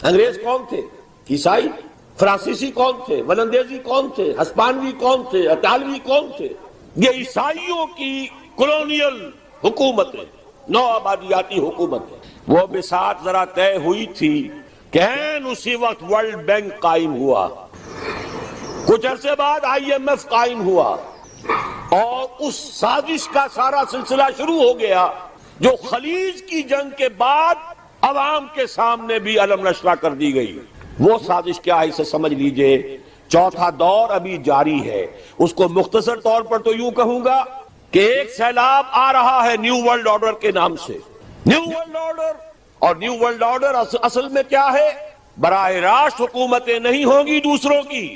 انگریز کون تھے؟ عیسائی۔ فرانسیسی کون تھے؟ ولندیزی کون تھے؟ ہسپانوی کون تھے؟ اطالوی کون تھے؟ یہ عیسائیوں کی کولونیل حکومت ہے، نو آبادیاتی حکومت ہے۔ وہ بساط ذرا طے ہوئی تھی کہ اسی وقت ورلڈ بینک قائم ہوا، کچھ عرصے بعد آئی ایم ایف قائم ہوا، اور اس سازش کا سارا سلسلہ شروع ہو گیا جو خلیج کی جنگ کے بعد عوام کے سامنے بھی علم نشرہ کر دی گئی۔ وہ سازش کیا ہے اسے سمجھ لیجئے۔ چوتھا دور ابھی جاری ہے، اس کو مختصر طور پر تو یوں کہوں گا کہ ایک سیلاب آ رہا ہے نیو ورلڈ آرڈر کے نام سے۔ نیو ورلڈ آرڈر، اور نیو ورلڈ آرڈر اصل میں کیا ہے؟ براہ راست حکومتیں نہیں ہوں گی دوسروں کی،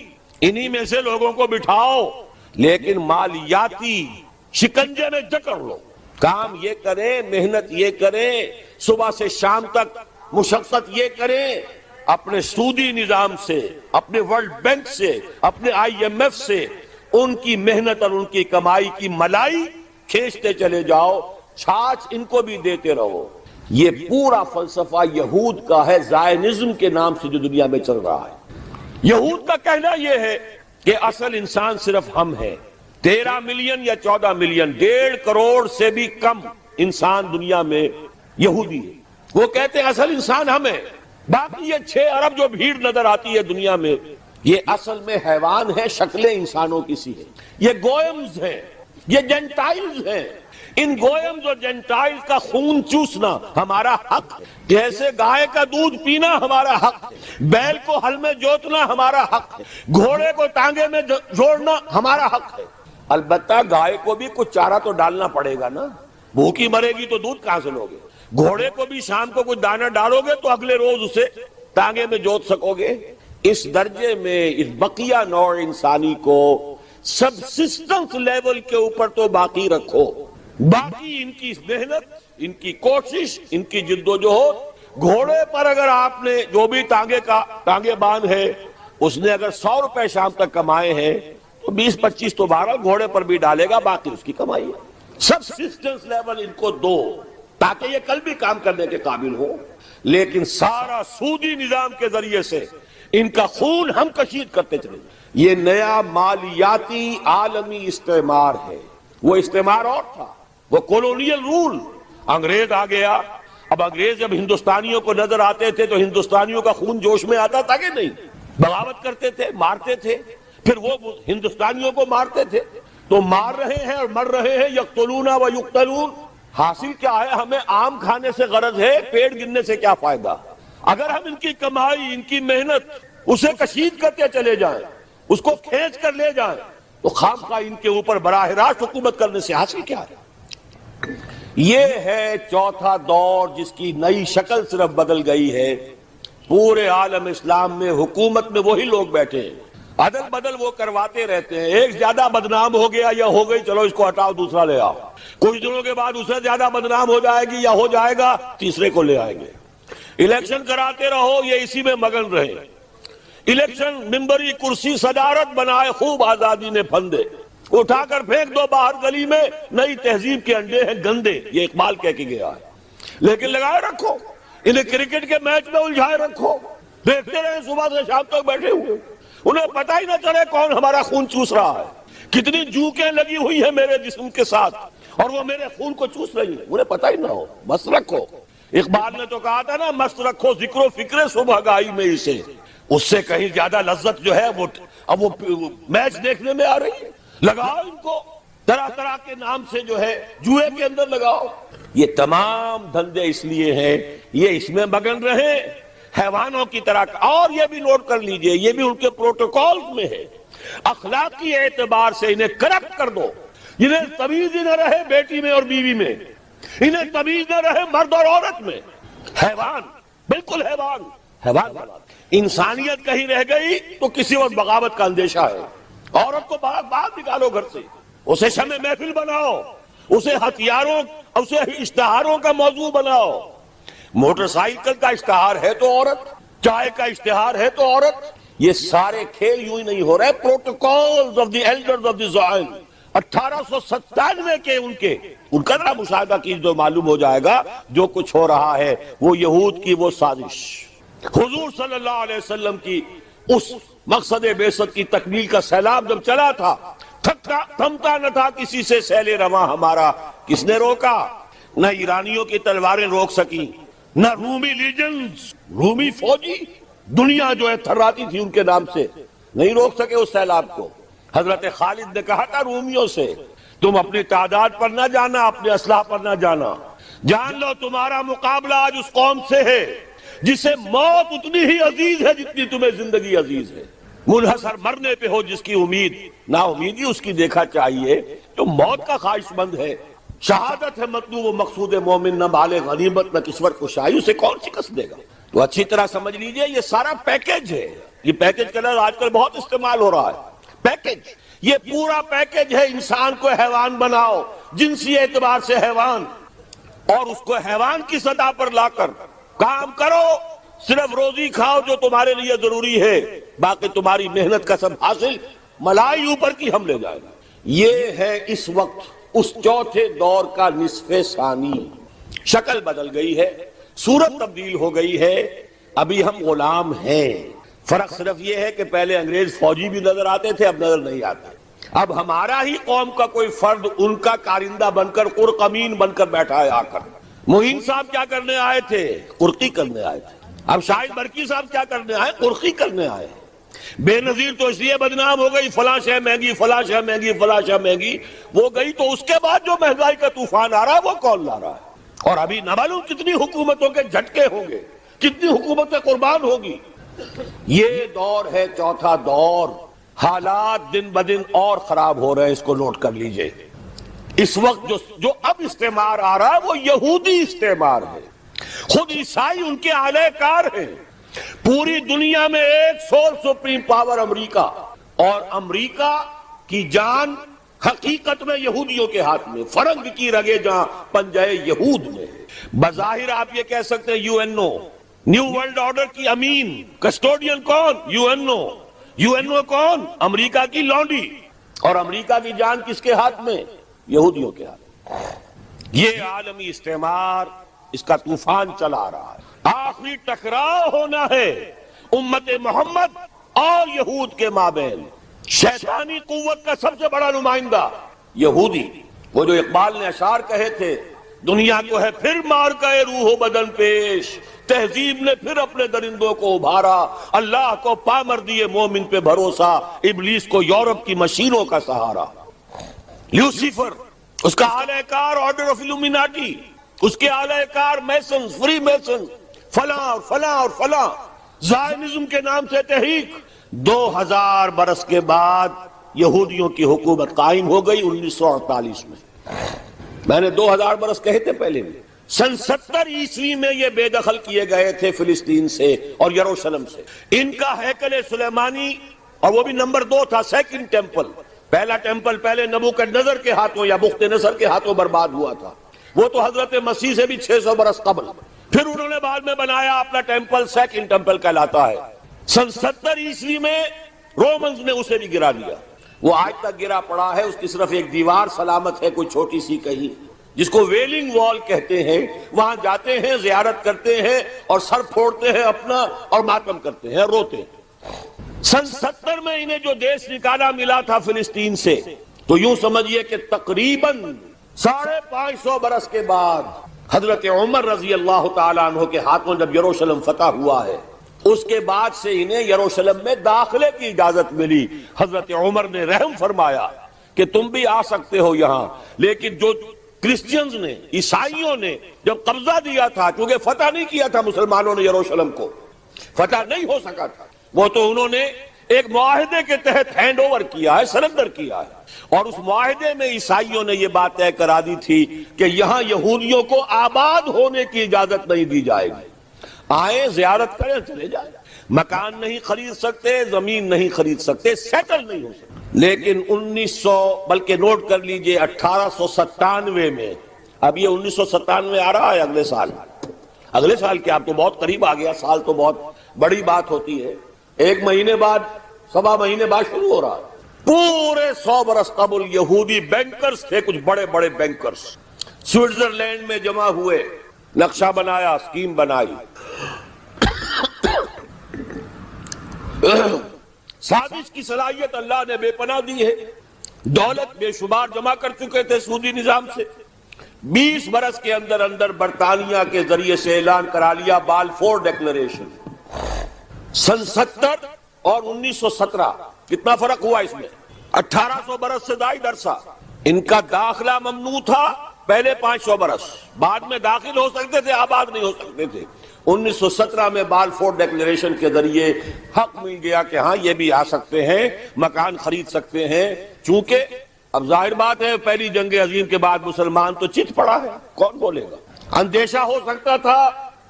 انہی میں سے لوگوں کو بٹھاؤ، لیکن مالیاتی شکنجے میں جکڑ لو، کام یہ کریں، محنت یہ کریں، صبح سے شام تک مشقت یہ کریں، اپنے سودی نظام سے، اپنے ورلڈ بینک سے، اپنے آئی ایم ایف سے ان کی محنت اور ان کی کمائی کی ملائی کھینچتے چلے جاؤ، چھاچ ان کو بھی دیتے رہو۔ یہ پورا فلسفہ یہود کا ہے، زائنزم کے نام سے جو دنیا میں چل رہا ہے۔ یہود کا کہنا یہ ہے کہ اصل انسان صرف ہم ہیں، 13 ملین یا 14 ملین، 1.5 کروڑ سے بھی کم انسان دنیا میں یہودی ہے۔ وہ کہتے ہیں اصل انسان ہم ہیں، باقی یہ 6 ارب جو بھیڑ نظر آتی ہے دنیا میں، یہ اصل میں حیوان ہے، شکلیں انسانوں کی سی ہیں، یہ گوئمز ہیں، یہ جینٹائلز ہیں۔ ان گوئمز اور جینٹائلز کا خون چوسنا ہمارا حق ہے، جیسے گائے کا دودھ پینا ہمارا حق ہے، بیل کو ہل میں جوتنا ہمارا حق ہے، گھوڑے کو ٹانگے میں جوڑنا ہمارا حق ہے۔ البتہ گائے کو بھی کچھ چارہ تو ڈالنا پڑے گا نا، بھوکی مرے گی تو دودھ کہاں سے لوگے؟ گھوڑے کو بھی شام کو کچھ دانہ ڈالو گے تو اگلے روز اسے ٹانگے میں جوت سکو گے۔ اس درجے میں اس بقیہ نوع انسانی کو سبسسٹنس لیول کے اوپر تو باقی رکھو، باقی ان کی محنت، ان کی کوشش، ان کی جدوجہد۔ گھوڑے پر اگر آپ نے جو بھی ٹانگے باندھ ہے، اس نے اگر 100 روپے شام تک کمائے ہیں تو 20-25 تو بہرحال گھوڑے پر بھی ڈالے گا، باقی اس کی کمائی ہے۔ سبسسٹنس لیول ان کو دو تاکہ یہ کل بھی کام کرنے کے قابل ہو، لیکن سارا سودی نظام کے ذریعے سے ان کا خون ہم کشید کرتے چلے۔ یہ نیا مالیاتی عالمی استعمار ہے، وہ استعمار اور تھا، وہ کولونیل رول۔ انگریز آ گیا، اب انگریز جب ہندوستانیوں کو نظر آتے تھے تو ہندوستانیوں کا خون جوش میں آتا تھا کہ نہیں؟ بغاوت کرتے تھے، مارتے تھے، پھر وہ ہندوستانیوں کو مارتے تھے۔ تو مار رہے ہیں اور مر رہے ہیں، یقتلون و یقتلون۔ حاصل کیا ہے؟ ہمیں آم کھانے سے غرض ہے، پیڑ گرنے سے کیا فائدہ؟ اگر ہم ان کی کمائی، ان کی محنت اسے کشید کرتے چلے جائیں، اس کو کھینچ کر لے جائیں، تو خامخواہ ان کے اوپر براہ راست حکومت کرنے سے حاصل کیا ہے؟ یہ ہے چوتھا دور جس کی نئی شکل صرف بدل گئی ہے۔ پورے عالم اسلام میں حکومت میں وہی لوگ بیٹھے ہیں، عدل بدل وہ کرواتے رہتے ہیں۔ ایک زیادہ بدنام ہو گیا یا ہو گئی، چلو اس کو ہٹاؤ، دوسرا لے آؤ۔ کچھ دنوں کے بعد اسے زیادہ بدنام ہو جائے گی یا ہو جائے گا، تیسرے کو لے آئیں گے۔ الیکشن کراتے رہو، یہ اسی میں مگن رہے۔ الیکشن ممبری کرسی صدارت بنائے، خوب آزادی نے پھندے، اٹھا کر پھینک دو باہر گلی میں، نئی تہذیب کے انڈے ہیں گندے، یہ اقبال کہہ کے گیا ہے۔ لیکن لگائے رکھو، انہیں کرکٹ کے میچ میں الجھائے رکھو، دیکھتے رہے صبح سے شام تک بیٹھے ہوئے، انہیں پتہ ہی نہ چلے کون ہمارا خون چوس رہا ہے، کتنی جوکیں لگی ہوئی ہیں میرے جسم کے ساتھ اور وہ میرے خون کو چوس رہی ہیں، انہیں پتہ ہی نہ ہو۔ مست رکھو، اقبال نے تو کہا تھا نا، مست رکھو ذکر و فکر صبح گائی میں اسے۔ اس سے کہیں زیادہ لذت جو ہے اب وہ میچ دیکھنے میں آ رہی ہے۔ لگاؤ ان کو، طرح طرح کے نام سے جو ہے جوئے کے اندر لگاؤ۔ یہ تمام دھندے اس لیے ہیں، یہ اس میں مگن رہے حیوانوں کی طرح۔ اور یہ بھی نوٹ کر لیجئے، یہ بھی ان کے پروٹوکول میں ہے، اخلاقی اعتبار سے انہیں کرپٹ کر دو، انہیں تمیز ہی نہ رہے بیٹی میں اور بیوی میں، انہیں تمیز نہ رہے مرد اور عورت میں، حیوان، بالکل حیوان بنا۔ انسانیت کہیں رہ گئی تو کسی وقت بغاوت کا اندیشہ ہے۔ عورت کو باہر نکالو گھر سے، اسے شمع محفل بناؤ، اسے ہتھیاروں، اسے اشتہاروں کا موضوع بناؤ۔ موٹر سائیکل کا اشتہار ہے تو عورت، چائے کا اشتہار ہے تو عورت۔ یہ سارے کھیل یوں ہی نہیں ہو رہے، protocols of the elders of the Zion 1897 کے ان کا ذرا مشاہدہ کی تو معلوم ہو جائے گا جو کچھ ہو رہا ہے وہ یہود کی وہ سازش۔ حضور صلی اللہ علیہ وسلم کی اس مقصد بعثت کی تکمیل کا سیلاب جب چلا تھا، تھمتا نہ تھا کسی سے سیل رواں ہمارا، کس نے روکا؟ نہ ایرانیوں کی تلواریں روک سکیں، نہ رومی لیجنز، رومی فوجی دنیا جو ہے تھراتی تھی ان کے نام سے، نہیں روک سکے اس سیلاب کو۔ حضرت خالد نے کہا تھا رومیوں سے، تم اپنی تعداد پر نہ جانا، اپنے اسلحہ پر نہ جانا، جان لو تمہارا مقابلہ آج اس قوم سے ہے جسے موت اتنی ہی عزیز ہے جتنی تمہیں زندگی عزیز ہے، منحصر مرنے پہ ہو جس کی امید، نا امیدی اس کی دیکھا چاہیے جو موت کا خواہش مند ہے۔ شہادت ہے مطلوب و مقصود مومن، نہ مال غنیمت نہ کسوت کشائی، اسے کون شکست دے گا؟ تو اچھی طرح سمجھ لیجئے یہ سارا پیکج ہے، یہ پیکج کا لفظ آج کل بہت استعمال ہو رہا ہے، پیکج، یہ پورا پیکج ہے، انسان کو حیوان بناؤ، جنسی اعتبار سے حیوان، اور اس کو حیوان کی سطح پر لا کر کام کرو، صرف روزی کھاؤ جو تمہارے لیے ضروری ہے، باقی تمہاری محنت کا سب حاصل ملائی اوپر کی ہم لے جائیں گے۔ یہ ہے اس وقت اس چوتھے دور کا نصف ثانی۔ شکل بدل گئی ہے، صورت تبدیل ہو گئی ہے، ابھی ہم غلام ہیں۔ فرق صرف یہ ہے کہ پہلے انگریز فوجی بھی نظر آتے تھے، اب نظر نہیں آتے۔ اب ہمارا ہی قوم کا کوئی فرد ان کا کارندہ بن کر، قرقمین بن کر بیٹھا ہے آ کر۔ معین صاحب کیا کرنے آئے تھے؟ قرقی کرنے آئے تھے۔ اب شاہد برکی صاحب کیا کرنے آئے؟ قرقی کرنے آئے۔ بے نظیر تو اس لیے بدنام ہو گئی، فلاں شے مہنگی، فلاں شے مہنگی، فلاں شے مہنگی، وہ گئی تو اس کے بعد جو مہنگائی کا طوفان آ رہا ہے وہ کون لا رہا ہے؟ اور ابھی نہ معلوم کتنی حکومتوں کے جھٹکے ہوں گے، کتنی حکومتیں قربان ہوگی۔ یہ دور ہے چوتھا دور، حالات دن بدن اور خراب ہو رہے ہیں، اس کو نوٹ کر لیجئے۔ اس وقت جو اب استعمار آ رہا ہے وہ یہودی استعمار ہے، خود عیسائی ان کے اعلی کار ہیں۔ پوری دنیا میں ایک سول سپریم پاور امریکہ، اور امریکہ کی جان حقیقت میں یہودیوں کے ہاتھ میں، فرنگ کی رگیں جہاں پنجہ یہود میں۔ بظاہر آپ یہ کہہ سکتے ہیں U N O, new world order کی امین، کسٹوڈین کون؟ U N O. U N O کون؟ امریکہ کی لونڈی۔ اور امریکہ کی جان کس کے ہاتھ میں؟ یہودیوں کے ہاتھ۔ یہ عالمی استعمار، اس کا طوفان چلا رہا ہے۔ آخری ٹکراؤ ہونا ہے امت محمد اور یہود کے مابین۔ شیطانی قوت کا سب سے بڑا نمائندہ یہودی، وہ جو اقبال نے اشعار کہے تھے، دنیا کو ہے پھر مار کا روح و بدن پیش، تہذیب نے پھر اپنے درندوں کو ابھارا، اللہ کو پامر دیے مومن پہ بھروسہ، ابلیس کو یورپ کی مشینوں کا سہارا۔ لیوسیفر، اس کا اعلی کار آرڈر آف الومیناٹی، اس کے اعلی کار میسنز، فری میسنز، فلاں اور فلاں اور فلاں، زائنزم کے نام سے تحریک۔ 2000 برس کے بعد یہودیوں کی حکومت قائم ہو گئی 1948 میں۔ میں نے 2000 برس کہے تھے پہلے بھی۔ سن 70 عیسوی میں یہ بے دخل کیے گئے تھے فلسطین سے اور یروشلم سے۔ ان کا ہیکل سلیمانی، اور وہ بھی نمبر 2 تھا، سیکنڈ ٹیمپل۔ پہلا ٹیمپل پہلے نبوکدنضر کے ہاتھوں یا بخت نصر کے ہاتھوں برباد ہوا تھا، وہ تو حضرت مسیح سے بھی 600 برس قبل۔ پھر انہوں نے بعد میں بنایا اپنا ٹیمپل، سیکنڈ ٹیمپل کہلاتا ہے۔ سن 70 عیسوی میں رومنز نے اسے بھی گرا دیا، وہ آج تک گرا پڑا ہے، اس کی صرف ایک دیوار سلامت ہے، کوئی چھوٹی سی کہیں، جس کو ویلنگ وال کہتے ہیں۔ وہاں جاتے ہیں، زیارت کرتے ہیں اور سر پھوڑتے ہیں اپنا اور ماتم کرتے ہیں، روتے ہیں۔ سن 70 میں انہیں جو دیش نکالا ملا تھا فلسطین سے، تو یوں سمجھئے کہ تقریباً 550 برس کے بعد حضرت عمر رضی اللہ تعالیٰ عنہ کے ہاتھوں جب یروشلم فتح ہوا ہے، اس کے بعد سے انہیں یروشلم میں داخلے کی اجازت ملی۔ حضرت عمر نے رحم فرمایا کہ تم بھی آ سکتے ہو یہاں، لیکن جو کرسچنز نے، عیسائیوں نے جب قبضہ دیا تھا، کیونکہ فتح نہیں کیا تھا مسلمانوں نے یروشلم کو، فتح نہیں ہو سکا تھا، وہ تو انہوں نے ایک معاہدے کے تحت ہینڈ اوور کیا ہے، سرنڈر کیا ہے، اور اس معاہدے میں عیسائیوں نے یہ بات طے کرا دی تھی کہ یہاں یہودیوں کو آباد ہونے کی اجازت نہیں دی جائے گی، آئیں زیارت کریں چلے جائیں، مکان نہیں خرید سکتے، زمین نہیں خرید سکتے، سیٹل نہیں ہو سکتے۔ لیکن 1900 بلکہ نوٹ کر لیجئے 1897 میں، اب یہ 1997 آ رہا ہے اگلے سال کیا، اب تو بہت قریب آ گیا، سال تو بہت بڑی بات ہوتی ہے، 1 مہینے بعد، 1.25 مہینے بعد شروع ہو رہا ہے۔ پورے 100 برس قبل یہودی بینکرز تھے، کچھ بڑے بڑے بینکرز، سوئٹزرلینڈ میں جمع ہوئے، نقشہ بنایا، اسکیم بنائی، سازش کی صلاحیت اللہ نے بے پناہ دی ہے. دولت بے شمار جمع کر چکے تھے سودی نظام سے. 20 برس کے اندر اندر برطانیہ کے ذریعے سے اعلان کرا لیا بالفور ڈیکلریشن. سن 70 اور 1917 کتنا فرق ہوا اس میں؟ 1800 برس سے زائد عرصہ. ان کا داخلہ ممنوع تھا پہلے 500 برس، بعد میں داخل ہو سکتے تھے، آباد نہیں ہو سکتے تھے. 1917 میں بالفور ڈیکلریشن کے ذریعے حق مل گیا کہ ہاں یہ بھی آ سکتے ہیں، مکان خرید سکتے ہیں. چونکہ اب ظاہر بات ہے پہلی جنگ عظیم کے بعد مسلمان تو چت پڑا ہے، کون بولے گا. اندیشہ ہو سکتا تھا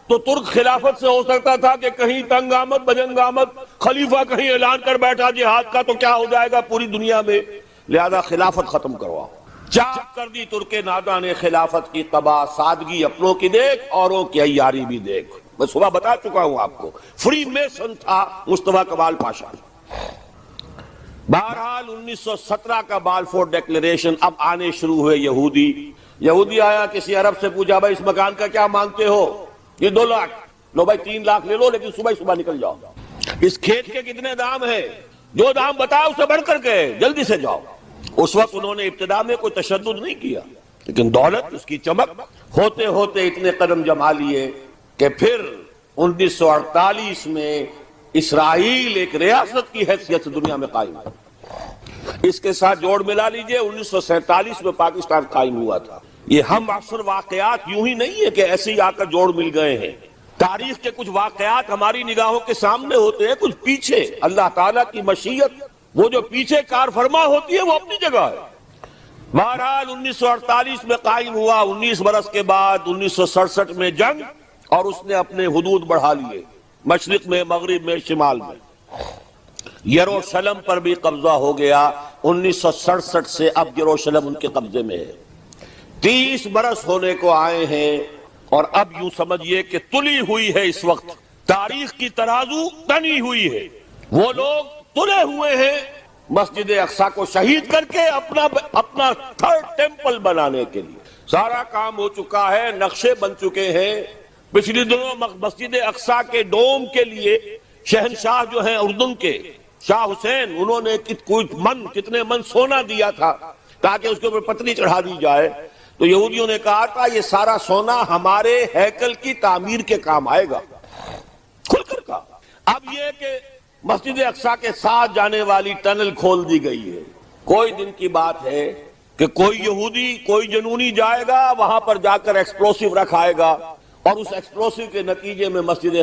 تو ترک خلافت سے ہو سکتا تھا کہ کہیں تنگ آمد بجنگ آمد، خلیفہ کہیں اعلان کر بیٹھا جہاد کا تو کیا ہو جائے گا پوری دنیا میں، لہذا خلافت ختم کرواؤ. چاک کر دی ترک نادا نے خلافت کی قبا. سادگی اپنوں کی دیکھ، اوروں کی عیاری بھی دیکھ. میں صبح بتا چکا ہوں آپ کو، فری میسن تھا مصطفیٰ کمال پاشا. بہرحال 1917 کا بالفور ڈیکلریشن. اب آنے شروع ہوئے یہودی آیا، کسی عرب سے پوچھا بھائی اس مکان کا کیا مانگتے ہو؟ یہ 2 لاکھ. لو بھائی 3 لاکھ لے لو، لیکن صبح نکل جاؤ. اس کھیت کے کتنے دام ہیں؟ جو دام بتایا اس سے بڑھ کر کے جلدی سے جاؤ. اس وقت انہوں نے ابتدا میں کوئی تشدد نہیں کیا، لیکن دولت اس کی چمک ہوتے ہوتے اتنے قدم جما لیے کہ پھر 1948 میں اسرائیل ایک ریاست کی حیثیت سے دنیا میں قائم ہے. اس کے ساتھ جوڑ ملا لیجئے 1947 میں پاکستان قائم ہوا تھا. یہ ہم عصر واقعات یوں ہی نہیں ہے کہ ایسے ہی آ کر جوڑ مل گئے ہیں. تاریخ کے کچھ واقعات ہماری نگاہوں کے سامنے ہوتے ہیں، کچھ پیچھے. اللہ تعالیٰ کی مشیت وہ جو پیچھے کار فرما ہوتی ہے وہ اپنی جگہ ہے. بہرحال 1948 میں قائم ہوا. 19 برس کے بعد 1967 میں جنگ، اور اس نے اپنے حدود بڑھا لیے، مشرق میں، مغرب میں، شمال میں. یروشلم پر بھی قبضہ ہو گیا. 1967 سے اب یروشلم ان کے قبضے میں ہے. 30 برس ہونے کو آئے ہیں، اور اب یوں سمجھیے کہ تلی ہوئی ہے اس وقت. تاریخ کی ترازو تنی ہوئی ہے. وہ لوگ تلے ہوئے ہیں مسجد اقصی کو شہید کر کے اپنا تھرڈ ٹیمپل بنانے کے لیے. سارا کام ہو چکا ہے، نقشے بن چکے ہیں. پچھلی دنوں مسجد اقصی کے ڈوم کے لیے شہنشاہ جو ہیں اردن کے شاہ حسین، انہوں نے کتنے من سونا دیا تھا تاکہ اس کے اوپر پتلی چڑھا دی جائے. تو یہودیوں نے کہا تھا یہ سارا سونا ہمارے ہیکل کی تعمیر کے کام آئے گا. کھل کر کہا. اب یہ کہ مسجد اقصی کے ساتھ جانے والی ٹنل کھول دی گئی ہے. کوئی دن کی بات ہے کہ کوئی یہودی، کوئی جنونی جائے گا وہاں پر جا کر ایکسپلوسیو رکھائے گا، اور اس ایکسپلوسیو کے نتیجے میں مسجد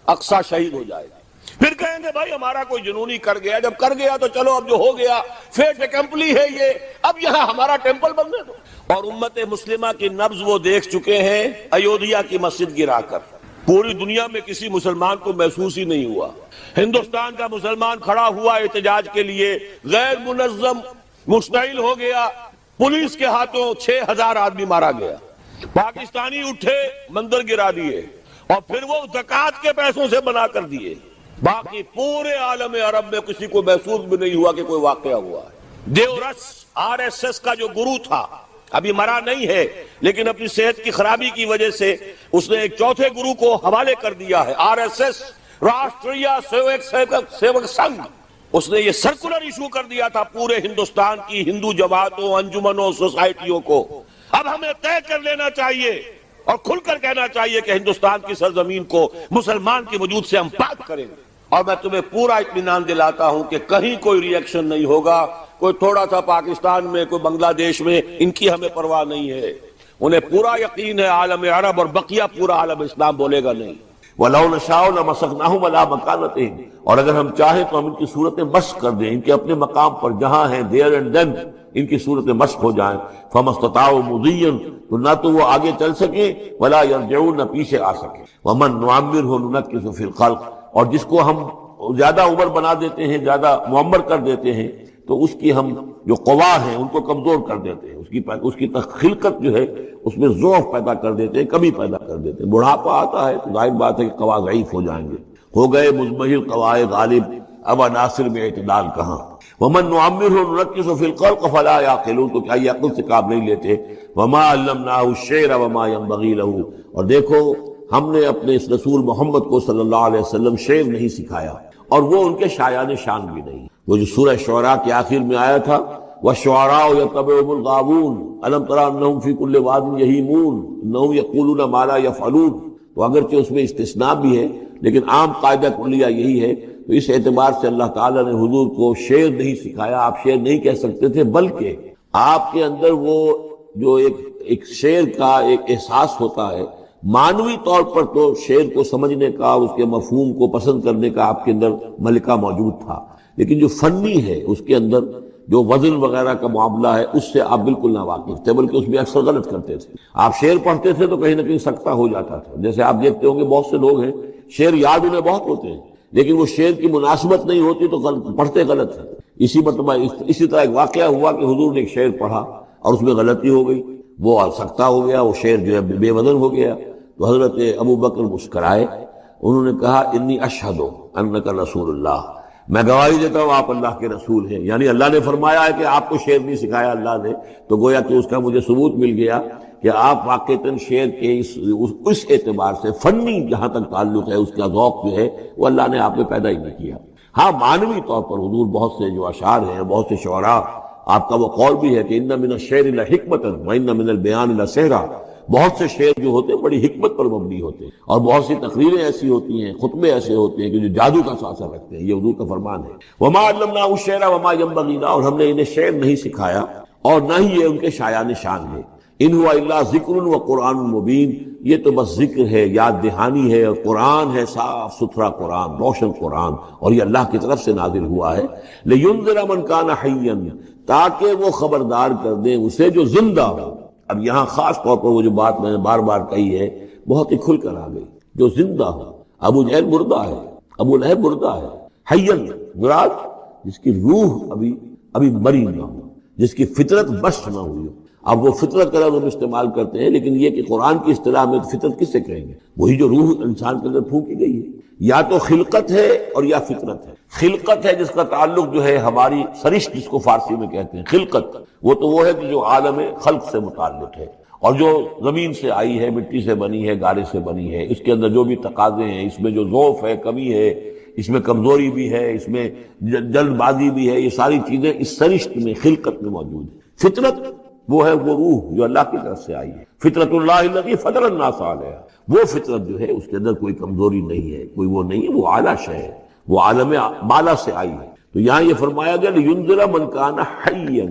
اقصی شہید ہو جائے گا. پھر کہیں گے بھائی ہمارا کوئی جنونی کر گیا. جب کر گیا تو چلو اب جو ہو گیا فیٹ اکمپلی ہے یہ، اب یہاں ہمارا ٹیمپل بننے دو. اور امت مسلمہ کی نبض وہ دیکھ چکے ہیں ایودھیا کی مسجد گرا کر. پوری دنیا میں کسی مسلمان کو محسوس ہی نہیں ہوا. ہندوستان کا مسلمان کھڑا ہوا احتجاج کے لیے، غیر منظم مشتعل ہو گیا، پولیس کے ہاتھوں 6000 آدمی مارا گیا. پاکستانی اٹھے، مندر گرا دیے، اور پھر وہ زکوٰۃ کے پیسوں سے بنا کر دیے. باقی پورے عالم عرب میں کسی کو محسوس بھی نہیں ہوا کہ کوئی واقعہ ہوا ہے. دیورس RSS کا جو گرو تھا، ابھی مرا نہیں ہے لیکن اپنی صحت کی خرابی کی وجہ سے اس نے ایک چوتھے گرو کو حوالے کر دیا ہے. RSS راشٹریہ سیوک سنگھ، اس نے یہ سرکولر ایشو کر دیا تھا پورے ہندوستان کی ہندو جماعتوں، انجمنوں، سوسائٹیوں کو. اب ہمیں طے کر لینا چاہیے اور کھل کر کہنا چاہیے کہ ہندوستان کی سرزمین کو مسلمان کے وجود سے ہم پاک کریں گے. اور میں تمہیں پورا اطمینان دلاتا ہوں کہ کہیں کوئی ری ایکشن نہیں ہوگا. کوئی تھوڑا سا پاکستان میں، کوئی بنگلہ دیش میں، ان کی ہمیں پرواہ نہیں ہے. انہیں پورا یقین ہے عالم عرب اور بقیہ پورا عالم اسلام بولے گا نہیں. وَلَوْ نَشَاءُ لَمَسَخْنَاهُمْ عَلَىٰ مَكَانَتِهِمْ، اور اگر ہم چاہیں تو ہم ان کی صورتیں مشق کر دیں، ان کے اپنے مقام پر جہاں ہیں there and then ان کی صورتیں مشق ہو جائیں. فَمَا اسْتَطَاعُوا مُضِيًّا، تو نہ تو وہ آگے چل سکیں، وَلَا يَرْجِعُونَ، نہ پیچھے آ سکیں. وَمَن نُعَمِّرْهُ نُنَكِّسُ فِي الْخَلْقِ، اور جس کو ہم زیادہ عمر بنا دیتے ہیں، زیادہ معمر کر دیتے ہیں، تو اس کی ہم جو قوا ہیں ان کو کمزور کر دیتے ہیں. اس کی خلقت جو ہے اس میں ضعف پیدا کر دیتے ہیں، کمی پیدا کر دیتے ہیں. بڑھاپا آتا ہے تو ظاہر بات ہے کہ قوا ضعیف ہو جائیں گے. ہو گئے مزمحل قواعد غالب، اب عناصر میں اعتدال کہاں. وَمَن نُعَمِّرْهُ نُنَكِّسُ فِي الْخَلْقِ فَلَا يَعْقِلُونَ، تو کیا یہ عقل سے کام نہیں لیتے. وَمَا عَلَّمْنَاهُ الشِّعْرَ وَمَا يَنبَغِي لَهُ، اور دیکھو ہم نے اپنے اس رسول محمد کو صلی اللہ علیہ وسلم شعر نہیں سکھایا، اور وہ ان کے شایان شان بھی نہیں۔ وہ جو سورہ شعراء کے آخر میں آیا تھا وَالشُّعَرَاءُ يَتَّبِعُهُمُ الْغَاوُونَ أَلَمْ تَرَ أَنَّهُمْ فِي كُلِّ وَادٍ يَهِيمُونَ إِنَّهُمْ يَقُولُونَ مَا لَا يَفْعَلُونَ، تو اگرچہ اس میں استثناء بھی ہے لیکن عام قاعدہ کلیہ یہی ہے، تو اس اعتبار سے اللہ تعالیٰ نے حضور کو شعر نہیں سکھایا، آپ شعر نہیں کہہ سکتے تھے، بلکہ آپ کے اندر وہ جو ایک شعر کا ایک احساس ہوتا ہے، معنوی طور پر تو شعر کو سمجھنے کا، اس کے مفہوم کو پسند کرنے کا آپ کے اندر ملکہ موجود تھا، لیکن جو فنی ہے اس کے اندر جو وزن وغیرہ کا معاملہ ہے اس سے آپ بالکل نہ واقف تھے، بلکہ اس میں اکثر غلط کرتے تھے۔ آپ شعر پڑھتے تھے تو کہیں نہ کہیں سکتہ ہو جاتا تھا، جیسے آپ دیکھتے ہوں گے بہت سے لوگ ہیں شعر یاد انہیں بہت ہوتے ہیں لیکن وہ شعر کی مناسبت نہیں ہوتی تو پڑھتے غلط ہیں۔ اسی طرح ایک واقعہ ہوا کہ حضور نے ایک شعر پڑھا اور اس میں غلطی ہو گئی، وہ سکتہ ہو گیا، وہ شعر جو ہے بے وزن ہو گیا، تو حضرت ابو بکر مسکرائے، انہوں نے کہا انی اشہد انک رسول اللہ، میں گواہی دیتا ہوں آپ اللہ کے رسول ہیں، یعنی اللہ نے فرمایا ہے کہ آپ کو شعر نہیں سکھایا اللہ نے، تو گویا کہ اس کا مجھے ثبوت مل گیا کہ آپ واقعتاً شعر کے اس اعتبار سے فنی جہاں تک تعلق ہے اس کا ذوق جو ہے وہ اللہ نے آپ میں پیدا ہی نہیں کیا۔ ہاں معنوی طور پر حضور بہت سے جو اشعار ہیں، بہت سے شعراء، آپ کا وہ قول بھی ہے کہ ان من الشعر لحکمۃ وان من البیان لسحرا، بہت سے شعر جو ہوتے ہیں بڑی حکمت پر مبنی ہوتے ہیں، اور بہت سی تقریریں ایسی ہوتی ہیں، خطبے ایسے ہوتے ہیں کہ جو جادو کا اثر رکھتے ہیں، یہ حضور کا فرمان ہے۔ وما علمناه الشعر وما ينبغي له، اور ہم نے انہیں شعر نہیں سکھایا اور نہ ہی یہ ان کے شایان شان ہے۔ ان هو الا ذکر و قرآن مبین، یہ تو بس ذکر ہے، یاد دہانی ہے، اور قرآن ہے، صاف ستھرا قرآن، روشن قرآن، اور یہ اللہ کی طرف سے نازل ہوا ہے۔ لینذر من کان حیا، تاکہ وہ خبردار کر دیں اسے جو زندہ ہو۔ اب یہاں خاص طور پر وہ جو بات میں نے بار بار کہی ہے بہت ہی کھل کر آ گئی، جو زندہ ہو۔ ابو جہل مردہ ہے، ابو لہب مردہ ہے، حین مراد جس کی روح ابھی مری نہ ہو، جس کی فطرت بس نہ ہوئی ہو۔ اب وہ فطرت کا لفظ ہم استعمال کرتے ہیں لیکن یہ کہ قرآن کی اصطلاح میں فطرت کس سے کہیں گے؟ وہی جو روح انسان کے اندر پھونکی گئی ہے، یا تو خلقت ہے اور یا فطرت ہے۔ خلقت ہے جس کا تعلق جو ہے ہماری سرشت جس کو فارسی میں کہتے ہیں خلقت، وہ تو وہ ہے کہ جو عالم خلق سے متعلق ہے، اور جو زمین سے آئی ہے، مٹی سے بنی ہے، گارے سے بنی ہے، اس کے اندر جو بھی تقاضے ہیں، اس میں جو ضعف ہے، کمی ہے، اس میں کمزوری بھی ہے، اس میں جلد بازی بھی ہے، یہ ساری چیزیں اس سرشت میں خلقت میں موجود ہیں۔ فطرت وہ ہے وہ روح جو اللہ کی طرف سے آئی ہے، فطرت اللہ الذی فطر الناس علیہا، وہ فطرت جو ہے اس کے اندر کوئی کمزوری نہیں ہے، کوئی وہ نہیں ہے، وہ اعلیٰ شے ہے، وہ عالم بالا سے آئی ہے۔ تو یہاں یہ فرمایا گیا لینذر من کان حیا،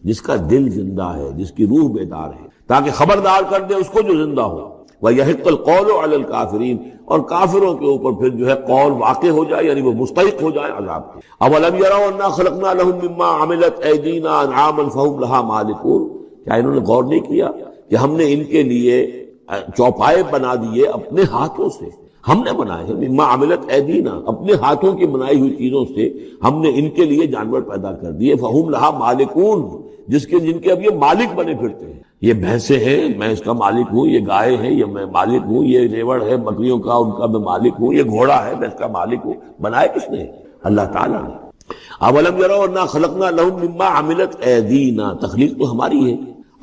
جس کا دل زندہ ہے، جس کی روح بیدار ہے، تاکہ خبردار کر دے اس کو جو زندہ ہو۔ وَيَحِقَّ الْقَوْلُ عَلَى الْكَافِرِينَ، اور کافروں کے اوپر پھر جو ہے قول واقع ہو جائے، یعنی وہ مستحق ہو جائے عذاب کے۔ أَوَلَمْ يَرَوْا أَنَّا خَلَقْنَا لَهُم مِّمَّا عَمِلَتْ أَيْدِينَا أَنْعَامًا فَهُمْ لَهَا مَالِكُونَ، کیا انہوں نے غور نہیں کیا کہ ہم نے ان کے لیے چوپائے بنا دیے اپنے ہاتھوں سے، ہم نے بنائے ہیں، مما عملت ایدینا، اپنے ہاتھوں کی بنائی ہوئی چیزوں سے ہم نے ان کے لیے جانور پیدا کر دیے، فہم لہا مالکون، جن کے اب یہ مالک بنے پھرتے ہیں۔ یہ بھینسیں ہیں، میں اس کا مالک ہوں، یہ گائے ہیں، یہ میں مالک ہوں، یہ ریوڑ ہے بکریوں کا، ان کا میں مالک ہوں، یہ گھوڑا ہے، میں اس کا مالک ہوں۔ بنائے کس نے؟ اللہ تعالیٰ نے۔ اولم یروا انا خلقنا لهم مما عملت ایدینا، تخلیق تو ہماری ہے،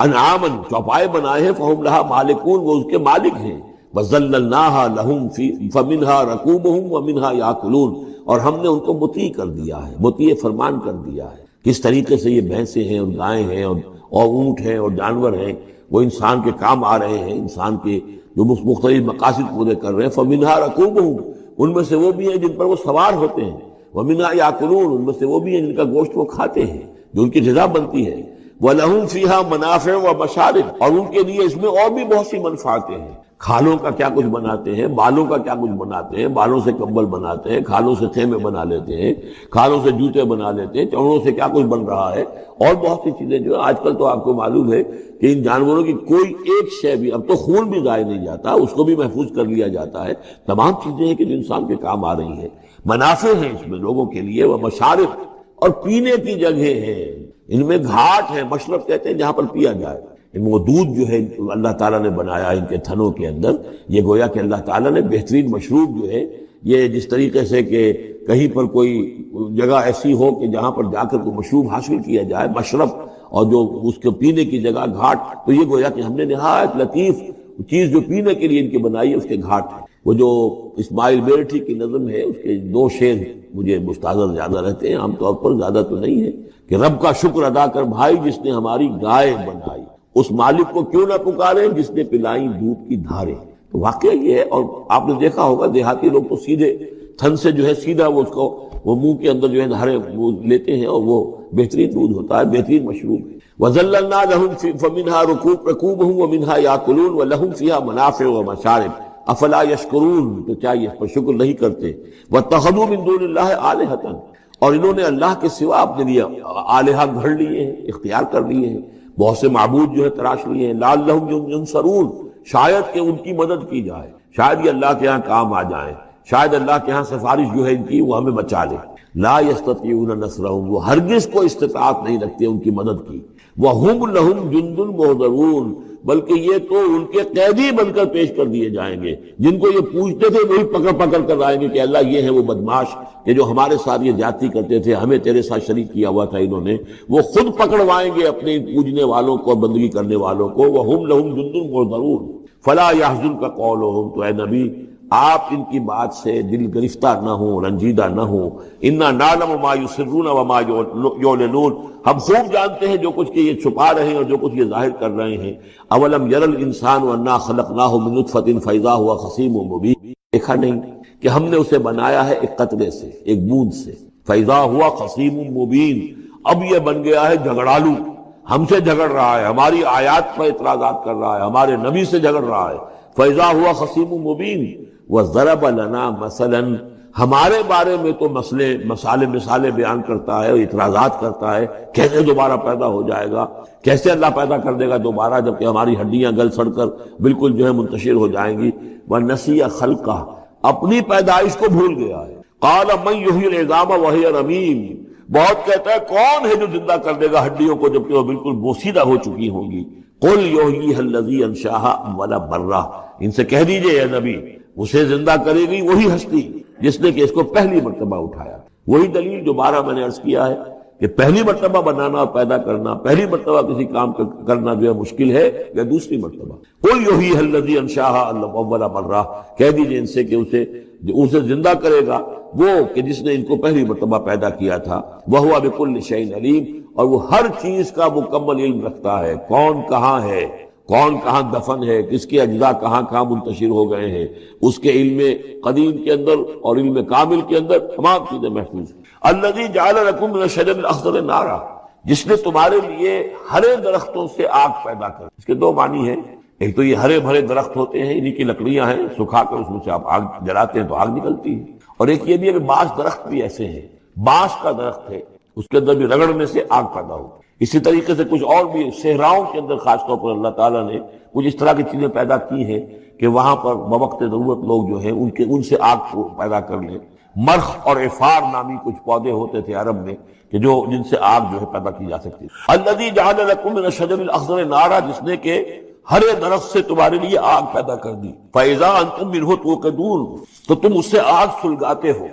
انعاما چوپائے بنائے ہیں، فہم لہا مالکون، وہ اس کے مالک ہیں، وَذَلَّلْنَاهَا لَهُمْ فَمِنْهَا رَكُوبُهُمْ وَمِنْهَا يَأْكُلُونَ، اور ہم نے ان کو مطیع کر دیا ہے، مطیع فرمان کر دیا ہے۔ کس طریقے سے یہ بھینسیں ہیں اور گائیں ہیں اور اونٹ ہیں اور جانور ہیں، وہ انسان کے کام آ رہے ہیں، انسان کے جو مختلف مقاصد پورے کر رہے ہیں۔ فَمِنْهَا رَكُوبُهُمْ، ان میں سے وہ بھی ہیں جن پر وہ سوار ہوتے ہیں، وَمِنْهَا يَأْكُلُونَ، ان میں سے وہ بھی ہیں جن کا گوشت وہ کھاتے ہیں، جو ان کی غذا بنتی ہے۔ وَلَهُمْ فِيهَا مَنَافِعُ وَمَشَارِبُ، اور ان کے لیے اس میں اور بھی بہت سی منفعتیں ہیں۔ کھالوں کا کیا کچھ بناتے ہیں، بالوں کا کیا کچھ بناتے ہیں، بالوں سے کمبل بناتے ہیں، کھالوں سے خیمے بنا لیتے ہیں، کھالوں سے جوتے بنا لیتے ہیں، چمڑوں سے کیا کچھ بن رہا ہے، اور بہت سی چیزیں جو آج کل تو آپ کو معلوم ہے کہ ان جانوروں کی کوئی ایک شے بھی، اب تو خون بھی ضائع نہیں جاتا، اس کو بھی محفوظ کر لیا جاتا ہے۔ تمام چیزیں ہیں کہ جو انسان کے کام آ رہی ہیں، منافع ہیں اس میں لوگوں کے لیے، وہ مشارب، اور پینے کی جگہ ہیں، ان میں گھاٹ ہے، مشرب کہتے ہیں جہاں پر پیا جائے۔ ان وہ دودھ جو ہے اللہ تعالیٰ نے بنایا ان کے تھنوں کے اندر، یہ گویا کہ اللہ تعالیٰ نے بہترین مشروب جو ہے، یہ جس طریقے سے کہ کہیں پر کوئی جگہ ایسی ہو کہ جہاں پر جا کر کوئی مشروب حاصل کیا جائے، مشرب، اور جو اس کے پینے کی جگہ گھاٹ، تو یہ گویا کہ ہم نے نہایت لطیف چیز جو پینے کے لیے ان کی بنائی ہے اس کے گھاٹ ہے۔ وہ جو اسماعیل بیرٹھی کی نظم ہے اس کے 2 شعر مجھے مستحضر زیادہ رہتے ہیں، عام طور پر زیادہ تو نہیں ہے، کہ رب کا شکر ادا کر بھائی جس نے ہماری گائے بنائی، اس مالک کو کیوں نہ پکارے جس نے پلائیں دودھ کی دھاریں۔ تو واقعہ یہ ہے، اور آپ نے دیکھا ہوگا دیہاتی لوگ تو سیدھے تھن سے جو ہے سیدھا وہ منہ کے اندر جو ہے دھارے وہ لیتے ہیں، اور وہ بہترین دودھ ہوتا ہے، بہترین مشروب ہے۔ وَذَلَّلْنَا لَهُمْ فَمِنْهَا رَكُوبُهُمْ وَمِنْهَا يَأْكُلُونَ وَلَهُمْ فِيهَا مَنَافِعُ وَمَشَارِبُ افلا یشکرون، تو کیا یہ اس پر شکر نہیں کرتے؟ وَاتَّخَذُوا مِن دُونِ اللَّهِ آلِهَةً، اور انہوں نے اللہ کے سوا اپنے لیے آلہہ گھڑ لیے ہیں، اختیار کر لیے ہیں، بہت سے معبود جو ہے تراش لیے ہیں، لعلہم ینصرون، شاید کہ ان کی مدد کی جائے، شاید یہ اللہ کے ہاں کام آ جائیں، شاید اللہ کے ہاں سفارش جو ہے ان کی وہ ہمیں بچا لے۔ لا یستطیعون نصرہم، وہ ہرگز کو استطاعت نہیں رکھتے ان کی مدد کی۔ وَهُمْ لَهُمْ جُنْدٌ مُحْضَرُونَ، بلکہ یہ تو ان کے قیدی بن کر پیش کر دیے جائیں گے، جن کو یہ پوچھتے تھے وہی پکڑ پکڑ کر آئیں گے کہ اللہ یہ ہے وہ بدماش کہ جو ہمارے ساتھ یہ زیادتی کرتے تھے، ہمیں تیرے ساتھ شریک کیا ہوا تھا انہوں نے، وہ خود پکڑوائیں گے اپنے پوجنے والوں کو، بندگی کرنے والوں کو۔ وَهُمْ لَهُمْ جُنْدٌ مُحْضَرُونَ فَلَا يَحْزُنْكَ قَوْلُهُمْ، تو اے نبی آپ ان کی بات سے دل گرفتار نہ ہوں، رنجیدہ نہ ہوں۔ اِنَّا نَعْلَمُ مَا يُسِرُّونَ وَمَا يُعْلِنُونَ، ہم خوب جانتے ہیں جو کچھ کہ یہ چھپا رہے ہیں اور جو کچھ یہ ظاہر کر رہے ہیں۔ اولم یر الانسان انا خلقناہ من نطفۃ فاذا هو خصیم مبین، دیکھا نہیں کہ ہم نے اسے بنایا ہے ایک قطرے سے، ایک بوند سے، فاذا هو خصیم مبین، اب یہ بن گیا ہے جھگڑالو، ہم سے جھگڑ رہا ہے، ہماری آیات پر اعتراضات کر رہا ہے، ہمارے نبی سے جھگڑ رہا ہے۔ فاذا هو خصیم مبین وضرب لنا مثلا، ہمارے بارے میں تو مثالیں بیان کرتا ہے اور اعتراضات کرتا ہے، کیسے دوبارہ پیدا ہو جائے گا، کیسے اللہ پیدا کر دے گا دوبارہ جبکہ ہماری ہڈیاں گل سڑ کر بالکل جو ہے منتشر ہو جائیں گی۔ وَنَسِيَ خَلْقَهُ، اپنی پیدائش کو بھول گیا ہے۔ قَالَ مَن يُحْيِي الْعِظَامَ وَهِيَ رَمِيمٌ، بہت کہتا ہے کون ہے جو زندہ کر دے گا ہڈیوں کو جبکہ وہ بالکل بوسیدہ ہو چکی ہوں گی۔ قُلْ يُحْيِيهَا الَّذِي أَنشَأَهَا أَوَّلَ مَرَّةٍ، ان سے کہہ دیجئے اے نبی اسے زندہ کرے گی وہی ہستی جس نے کہ اس کو پہلی مرتبہ اٹھایا۔ وہی دلیل جو 12 میں نے عرض کیا ہے کہ پہلی مرتبہ بنانا اور پیدا کرنا، پہلی مرتبہ کسی کام کرنا جو ہے مشکل ہے، یا دوسری مرتبہ۔ قُلْ يُحْيِيهَا الَّذِي أَنشَأَهَا أَوَّلَ مَرَّةٍ، کہہ دیجئے ان سے کہ اسے زندہ کرے گا وہ کہ جس نے ان کو پہلی مرتبہ پیدا کیا تھا۔ وَهُوَ بِكُلِّ شَيْءٍ عَلِيمٌ، اور وہ ہر چیز کا مکمل علم رکھتا ہے، کون کہاں ہے، کون کہاں دفن ہے، کس کے اجزاء کہاں کہاں منتشر ہو گئے ہیں، اس کے علم قدیم کے اندر اور علم کامل کے اندر تمام چیزیں محفوظ ہیں۔ الذی جعل لکم من الشجر الاخضر نارا، جس نے تمہارے لیے ہرے درختوں سے آگ پیدا کر۔ اس کے 2 معنی ہیں، ایک تو یہ ہرے بھرے درخت ہوتے ہیں، انہی کی لکڑیاں ہیں، سکھا کر اس میں سے آپ آگ جلاتے ہیں تو آگ نکلتی ہے، اور ایک یہ بھی ہے کہ بعض درخت بھی ایسے ہیں، بانس کا درخت ہے، اس کے اندر بھی رگڑنے سے آگ پیدا ہوتی ہے۔ اسی طریقے سے کچھ اور بھی صحراؤں کے اندر خاص طور پر اللہ تعالیٰ نے کچھ اس طرح کی چیزیں پیدا کی ہیں کہ وہاں پر بوقت ضرورت لوگ جو ہیں ان سے آگ کو پیدا کر لیں۔ مرخ اور عفار نامی کچھ پودے ہوتے تھے عرب میں کہ جن سے آگ جو ہے پیدا کی جا سکتی۔ الذی جعل لکم من الشجر الاخضر نارا، جس نے کہ ہرے درخت سے تمہارے لیے آگ پیدا کر دی۔ فاذا انتم منہ توقدون، تو تم اس سے آگ سلگاتے ہو۔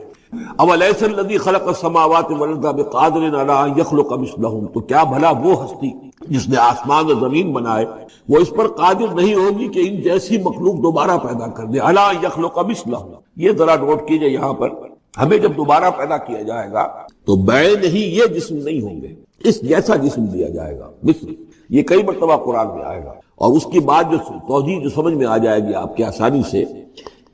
اولیس الذی خلق السماوات والارض بقادر علی ان یخلق مثلہم، تو کیا بھلا وہ ہستی جس نے آسمان اور زمین بنائے وہ اس پر قادر نہیں ہوگی کہ ان جیسی مخلوق دوبارہ پیدا کر دے۔ علی ان یخلق مثلہم، یہ ذرا نوٹ کیجئے یہاں پر، ہمیں جب دوبارہ پیدا کیا جائے گا تو بین ہی یہ جسم نہیں ہوں گے، اس جیسا جسم دیا جائے گا، مثل، یہ کئی مرتبہ قرآن میں آئے گا، اور اس کی بات جو توجیہ جو سمجھ میں آ جائے گی آپ کے آسانی سے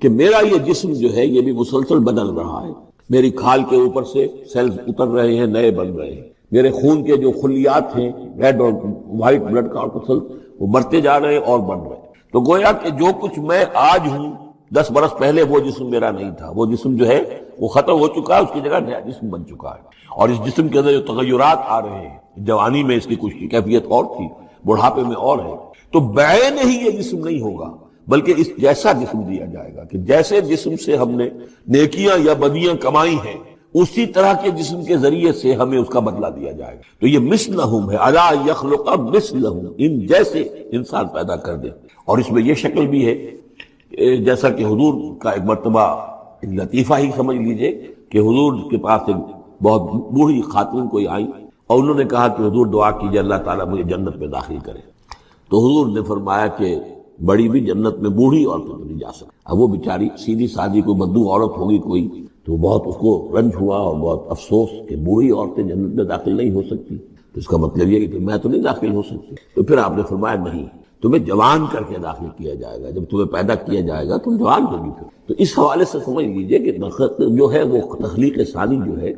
کہ میرا یہ جسم جو ہے یہ بھی مسلسل بدل رہا ہے، میری کھال کے اوپر سے سیلز اتر رہے ہیں، نئے بن رہے ہیں، میرے خون کے جو خلیات ہیں ریڈ اور وائٹ بلڈ کارپسل وہ بڑھتے جا رہے ہیں اور بن رہے ہیں۔ تو گویا کہ جو کچھ میں آج ہوں 10 برس پہلے وہ جسم میرا نہیں تھا، وہ جسم جو ہے وہ ختم ہو چکا ہے، اس کی جگہ نیا جسم بن چکا ہے، اور اس جسم کے اندر جو تغیرات آ رہے ہیں، جوانی میں اس کی کچھ کیفیت اور تھی، بڑھاپے میں اور ہے، تو بعین ہی یہ جسم نہیں ہوگا بلکہ اس جیسا جسم دیا جائے گا کہ جیسے جسم سے ہم نے نیکیاں یا بدیاں کمائی ہیں اسی طرح کے جسم کے ذریعے سے ہمیں اس کا بدلہ دیا جائے گا۔ تو یہ مثلہم ہے، الا یخلق مثلہم، ان جیسے انسان پیدا کر دے۔ اور اس میں یہ شکل بھی ہے جیسا کہ حضور کا ایک مرتبہ لطیفہ ہی سمجھ لیجئے کہ حضور کے پاس ایک بہت بوڑھی خاتون کوئی آئی اور انہوں نے کہا کہ حضور دعا کیجئے اللہ تعالیٰ مجھے جنت میں داخل کرے۔ تو حضور نے فرمایا کہ بڑی بھی جنت میں بوڑھی عورتیں تو نہیں جا سکتی۔ اب وہ بیچاری سیدھی سادی کوئی بدو عورت ہوگی کوئی تو بہت اس کو رنج ہوا اور بہت افسوس کہ بوڑھی عورتیں جنت میں داخل نہیں ہو سکتی، تو اس کا مطلب یہ کہ میں تو نہیں داخل ہو سکتی۔ تو پھر آپ نے فرمایا نہیں، تمہیں جوان کر کے داخل کیا جائے گا، جب تمہیں پیدا کیا جائے گا تم جوان ہوگی پھر۔ تو اس حوالے سے سمجھ لیجئے کہ جو ہے وہ تخلیق ثانی جو ہے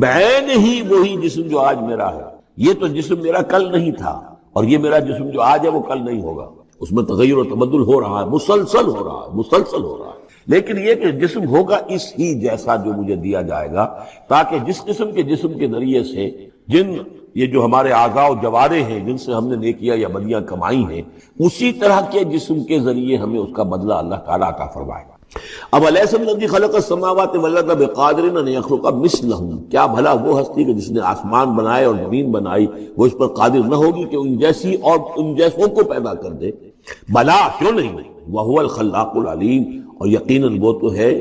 بعین ہی وہی جسم جو آج میرا ہے، یہ تو جسم میرا کل نہیں تھا، اور یہ میرا جسم جو آج ہے وہ کل نہیں ہوگا، اس میں تغیر و تبدل ہو رہا ہے، مسلسل ہو رہا ہے، مسلسل ہو رہا ہے۔ لیکن یہ کہ جسم ہوگا اس ہی جیسا جو مجھے دیا جائے گا، تاکہ جس قسم کے جسم کے ذریعے سے یہ جو ہمارے اعضاء و جوارے ہیں جن سے ہم نے نیکیاں یا بدیاں کمائی ہیں، اسی طرح کے جسم کے ذریعے ہمیں اس کا بدلہ اللہ تعالیٰ عطا فرمائے گا۔ اب الیس الذی خلق السماوات والارض بقادر ان یخلق مثلہم، کیا بھلا وہ ہستی کہ جس نے آسمان بنائے اور زمین بنائی وہ اس پر قادر نہ ہوگی کہ ان جیسی اور ان جیسوں کو پیدا کر دے؟ بلا، کیوں نہیں، وہو الخلاق العلیم، اور یقیناً وہ تو ہے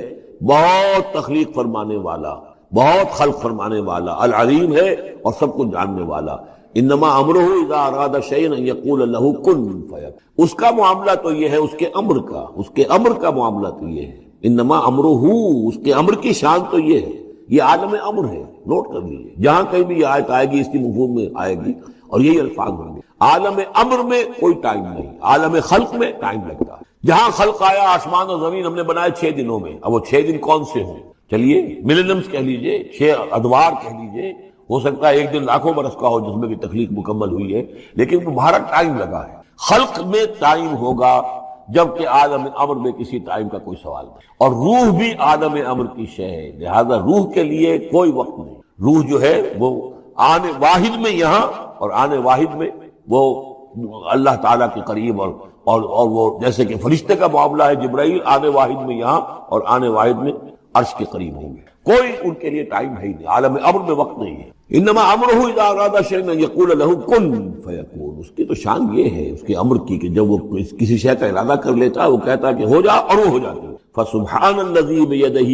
بہت تخلیق فرمانے والا، بہت خلق فرمانے والا، العلیم ہے اور سب کو جاننے والا۔ انما امرہ اذا اراد شیئا ان یقول له کن فیکون، اس کا معاملہ تو یہ ہے، اس کے امر کا معاملہ تو یہ ہے۔ انما امرہ، اس کے امر کی شان تو یہ ہے، یہ عالم امر ہے، نوٹ کر لیجیے، جہاں کہیں بھی یہ آیت آئے گی اس کی مفہوم میں آئے گی اور یہی الفاظ ہوں گے۔ عالم امر میں کوئی ٹائم نہیں، عالم خلق میں ٹائم لگتا ہے۔ جہاں خلق آیا آسمان اور زمین ہم نے بنائے 6 دنوں میں، اب وہ 6 دن کون سے ہوں؟ چلیے ملینمز کہہ لیجئے، 6 ادوار کہہ لیجئے، ہو سکتا ہے ایک دن لاکھوں برس کا ہو جس میں بھی تخلیق مکمل ہوئی ہے، لیکن تمہارا ٹائم لگا ہے۔ خلق میں ٹائم ہوگا جبکہ عالم امر میں کسی ٹائم کا کوئی سوال نہیں، اور روح بھی عالم امر کی شے ہے، لہذا روح کے لیے کوئی وقت نہیں۔ روح جو ہے وہ آنے واحد میں یہاں اور آنے واحد میں وہ اللہ تعالیٰ کے قریب، اور وہ جیسے کہ فرشتے کا معاملہ ہے، جبرائیل آنے واحد میں یہاں اور آنے واحد میں عرش کے قریب ہوں گے، کوئی ان کے لیے ٹائم ہے ہی نہیں، عالم امر میں وقت نہیں ہے۔ انما امرہ اذا اراد شیئا ان یقول له کن فیکون، اس کی تو شان یہ ہے اس کے امر کی کہ جب وہ کسی شے کا ارادہ کر لیتا ہے وہ کہتا ہے کہ ہو جا اور وہ ہو جاتی ہے۔ فسبحان الذی بیدہ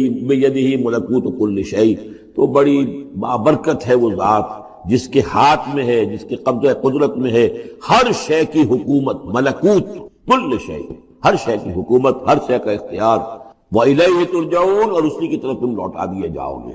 ملکوت کل شیء، تو بڑی بابرکت ہے وہ ذات جس کے ہاتھ میں ہے، جس کے قبضہ قدرت میں ہے ہر شے کی حکومت، ملکوت کل شیء، ہر شے کی حکومت، ہر شے کا اختیار۔ وَإِلَيْهِ تُرْجَعُونَ، اور اسی کی طرف تم لوٹا دیے جاؤ گے۔